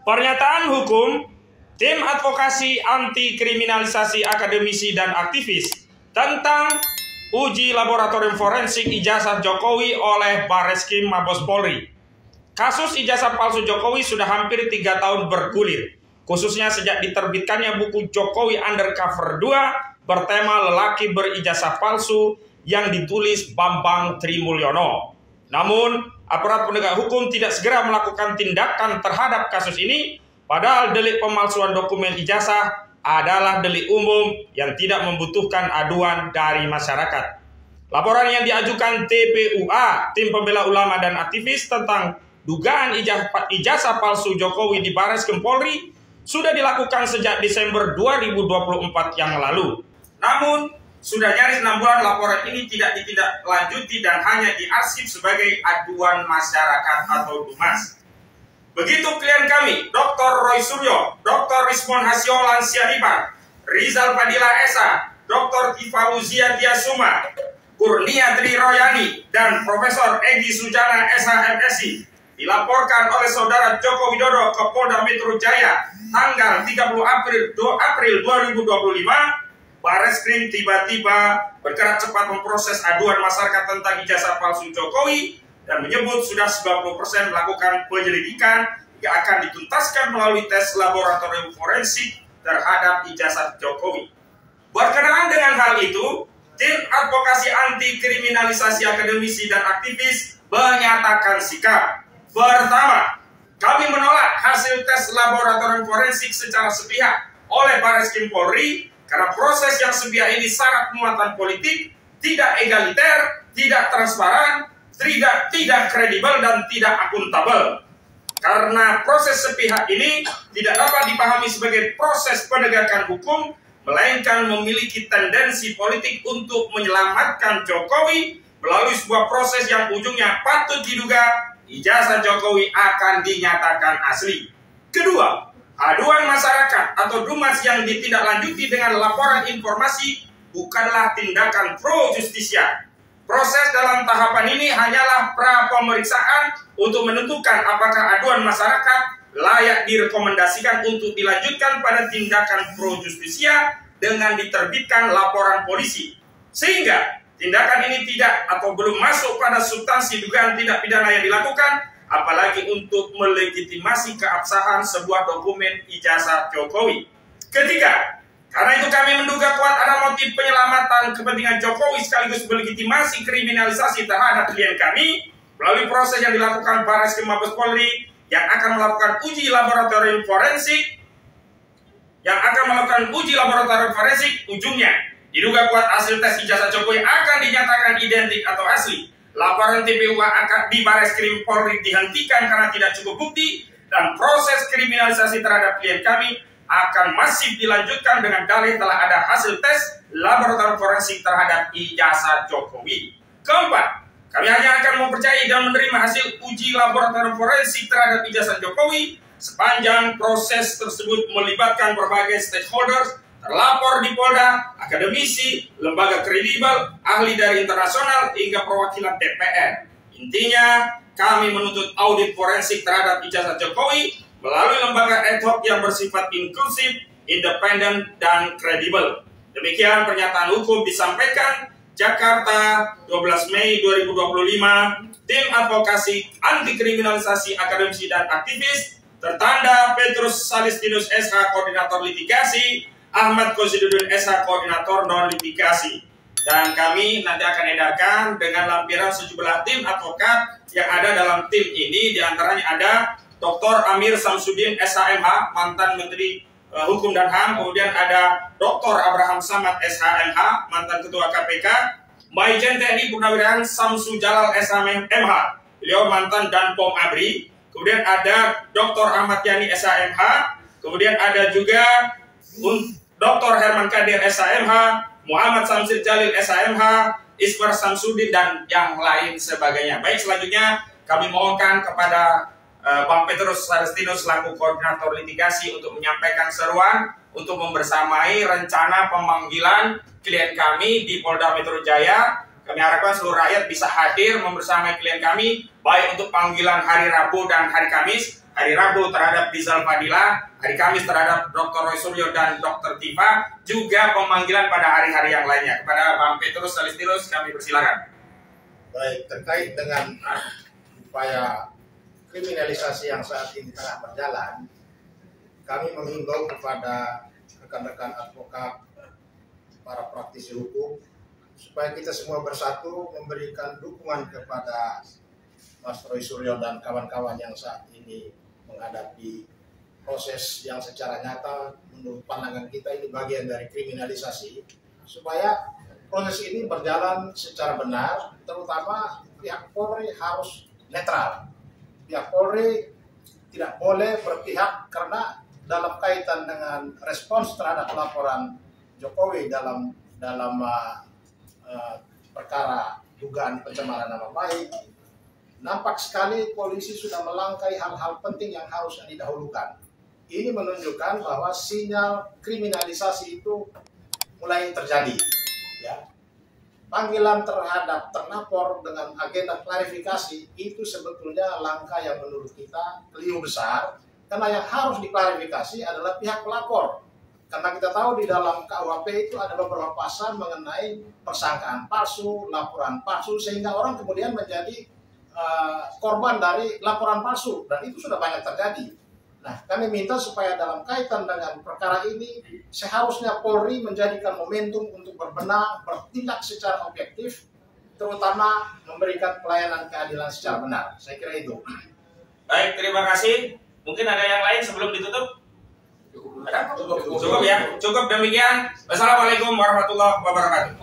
Pernyataan hukum Tim Advokasi Anti Kriminalisasi Akademisi dan Aktivis tentang uji laboratorium forensik ijazah Jokowi oleh Barreskrim Mabes Polri. Kasus ijazah palsu Jokowi sudah hampir 3 tahun bergulir, khususnya sejak diterbitkannya buku Jokowi Undercover 2 bertema lelaki berijazah palsu yang ditulis Bambang Trimulyono. Namun, aparat penegak hukum tidak segera melakukan tindakan terhadap kasus ini, padahal delik pemalsuan dokumen ijazah adalah delik umum yang tidak membutuhkan aduan dari masyarakat. Laporan yang diajukan TPUA, Tim Pembela Ulama dan Aktivis tentang dugaan ijazah palsu Jokowi di Barreskrim Polri sudah dilakukan sejak Desember 2024 yang lalu. Namun, sudah nyaris 6 bulan laporan ini tidak ditindaklanjuti dan hanya diarsip sebagai aduan masyarakat atau DUMAS. Begitu klien kami, Dr. Roy Suryo, Dr. Rismon Hasyolan Siadipan, Rizal Fadila Esa, Dr. Tifauzia Tiasuma, Kurnia Tri Royani, dan Profesor Egy Sujana SHMSI dilaporkan oleh Saudara Joko Widodo ke Polda Metro Jaya tanggal 30 April 2025. Barreskrim tiba-tiba bergerak cepat memproses aduan masyarakat tentang ijazah palsu Jokowi dan menyebut sudah 90% melakukan penyelidikan yang akan dituntaskan melalui tes laboratorium forensik terhadap ijazah Jokowi. Berkenaan dengan hal itu, Tim Advokasi Anti Kriminalisasi Akademisi dan Aktivis menyatakan sikap. Pertama, kami menolak hasil tes laboratorium forensik secara sepihak oleh Barreskrim Polri karena proses yang sepihak ini syarat muatan politik, tidak egaliter, tidak transparan, tidak kredibel, dan tidak akuntabel. Karena proses sepihak ini tidak dapat dipahami sebagai proses penegakan hukum, melainkan memiliki tendensi politik untuk menyelamatkan Jokowi melalui sebuah proses yang ujungnya patut diduga ijazah Jokowi akan dinyatakan asli. Kedua, aduan masyarakat atau DUMAS yang ditindaklanjuti dengan laporan informasi bukanlah tindakan pro justisia. Proses dalam tahapan ini hanyalah pra-pemeriksaan untuk menentukan apakah aduan masyarakat layak direkomendasikan untuk dilanjutkan pada tindakan pro justisia dengan diterbitkan laporan polisi. Sehingga tindakan ini tidak atau belum masuk pada substansi dugaan tindak pidana yang dilakukan, apalagi untuk melegitimasi keabsahan sebuah dokumen ijazah Jokowi. Ketiga, karena itu kami menduga kuat ada motif penyelamatan kepentingan Jokowi sekaligus melegitimasi kriminalisasi terhadap klien kami melalui proses yang dilakukan Barreskrim Mabes Polri yang akan melakukan uji laboratorium forensik. Ujungnya diduga kuat hasil tes ijazah Jokowi akan dinyatakan identik atau asli. Laporan TPUA di Barreskrim Polri dihentikan karena tidak cukup bukti dan proses kriminalisasi terhadap klien kami akan masif dilanjutkan dengan dalih telah ada hasil tes laboratorium forensik terhadap ijazah Jokowi. Keempat, kami hanya akan mempercayai dan menerima hasil uji laboratorium forensik terhadap ijazah Jokowi sepanjang proses tersebut melibatkan berbagai stakeholders, terlapor di Polda, akademisi, lembaga kredibel, ahli dari internasional, hingga perwakilan DPR. Intinya, kami menuntut audit forensik terhadap ijazah Jokowi melalui lembaga ad hoc yang bersifat inklusif, independen, dan kredibel. Demikian pernyataan hukum disampaikan Jakarta 12 Mei 2025, Tim Advokasi Anti Kriminalisasi Akademisi dan Aktivis, tertanda Petrus Salistinus SH Koordinator Litigasi, Ahmad Kosidudun SH Koordinator Non Litigasi. Dan kami nanti akan edarkan dengan lampiran sejumlah tim advokat yang ada dalam tim ini. Di antaranya ada Dr. Amir Samsudin SHMH, mantan Menteri Hukum dan HAM. Kemudian ada Dr. Abraham Samad SHMH, mantan Ketua KPK. Maijen TNI Purnawirawan Samsu Jalal SHMH, beliau mantan Danpom ABRI. Kemudian ada Dr. Ahmad Yani SHMH. Kemudian ada juga Dr. Herman Kadir SHMH, Muhammad Samsir Jalil SHMH, Ismar Samsudin, dan yang lain sebagainya. Baik, selanjutnya kami mohonkan kepada Bang Petrus Salistinus selaku Koordinator Litigasi untuk menyampaikan seruan untuk membersamai rencana pemanggilan klien kami di Polda Metro Jaya. Kami harapkan seluruh rakyat bisa hadir membersamai klien kami, baik untuk panggilan hari Rabu dan hari Kamis. hari Rabu terhadap Rizal Fadila, hari Kamis terhadap Dr. Roy Suryo dan Dr. Tifa, juga pemanggilan pada hari-hari yang lainnya. Kepada Bang Petrus Salistirus kami persilakan. Baik, terkait dengan upaya kriminalisasi yang saat ini tengah berjalan, kami menghimbau kepada rekan-rekan advokat, para praktisi hukum, supaya kita semua bersatu memberikan dukungan kepada Mas Roy Suryo dan kawan-kawan yang saat ini menghadapi proses yang secara nyata menurut pandangan kita ini bagian dari kriminalisasi, supaya proses ini berjalan secara benar, terutama pihak Polri harus netral. Pihak Polri tidak boleh berpihak, karena dalam kaitan dengan respons terhadap laporan Jokowi dalam perkara dugaan pencemaran nama baik, nampak sekali polisi sudah melangkai hal-hal penting yang harus didahulukan. Ini menunjukkan bahwa sinyal kriminalisasi itu mulai terjadi. Ya. Panggilan terhadap terlapor dengan agenda klarifikasi itu sebetulnya langkah yang menurut kita keliru besar, karena yang harus diklarifikasi adalah pihak pelapor. Karena kita tahu di dalam KUHP itu ada beberapa pasal mengenai persangkaan palsu, laporan palsu, sehingga orang kemudian menjadi korban dari laporan palsu, dan itu sudah banyak terjadi. Nah, kami minta supaya dalam kaitan dengan perkara ini, seharusnya Polri menjadikan momentum untuk berbenah, bertindak secara objektif, terutama memberikan pelayanan keadilan secara benar. Saya kira itu. Baik, terima kasih. Mungkin ada yang lain sebelum ditutup? Cukup ya. Cukup demikian. Wassalamualaikum warahmatullahi wabarakatuh.